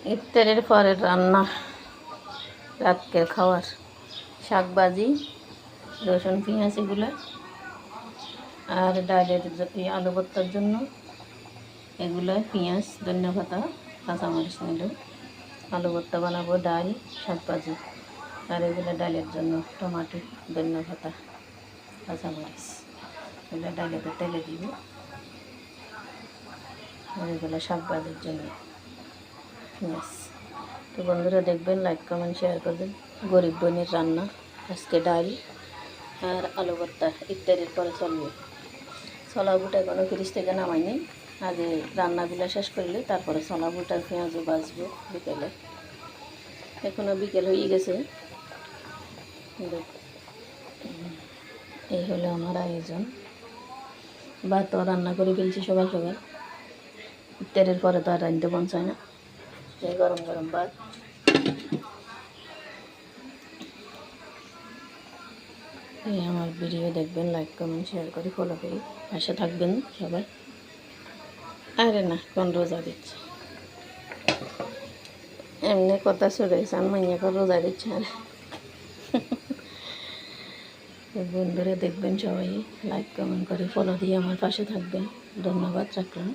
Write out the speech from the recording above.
ইফতারের পরের রান্না, রাতকের খাওয়ার শাক ভাজি, রসুন পেঁয়াজ এগুলো, আর ডালের আলু ভর্তার জন্য এগুলো পেঁয়াজ, ধনিয়া পাতা, কাঁচামরিচ নিল। আলু ভর্তা বানাবো, ডাল, শাক ভাজি, আর এগুলো ডালের জন্য টমাটো, ধনিয়া পাতা, কাঁচামরিচ। এগুলো ডালেতে তেলে দিব, আর এগুলো শাক ভাজির জন্য পেঁয়াজ। তো বন্ধুরা দেখবেন, লাইক কমেন্ট শেয়ার করবেন। গরিব বোনের রান্না আজকে ডাল আর আলু ভর্তা ইত্যাদির পরে চলবে। ছোলা বুট এখনও ফ্রিজ থেকে নামাইনি, আগে রান্নাগুলো শেষ করলে তারপরে ছোলা বুট আর পেঁয়াজও ভাজবো বিকেলে। এখনও বিকেল হয়ে গেছে। এই হলো আমার আয়োজন। ভাতও রান্না করে ফেলছি সকাল সকাল, ইত্যাদির পরে তো আর রাঁধতে মন চায় না। এই গরম গরম ভাত। এই আমার ভিডিও দেখবেন, লাইক কমেন্ট শেয়ার করে ফলো করি, পাশে থাকবেন সবাই। আরে না, কোন রোজা দিচ্ছে, এমনি কথা শুনেছে আমি এখন রোজা দিচ্ছে। আর বন্ধুরা দেখবেন সবাই, লাইক কমেন্ট করে ফলো দিয়ে আমার পাশে থাকবেন। ধন্যবাদ রাখলাম।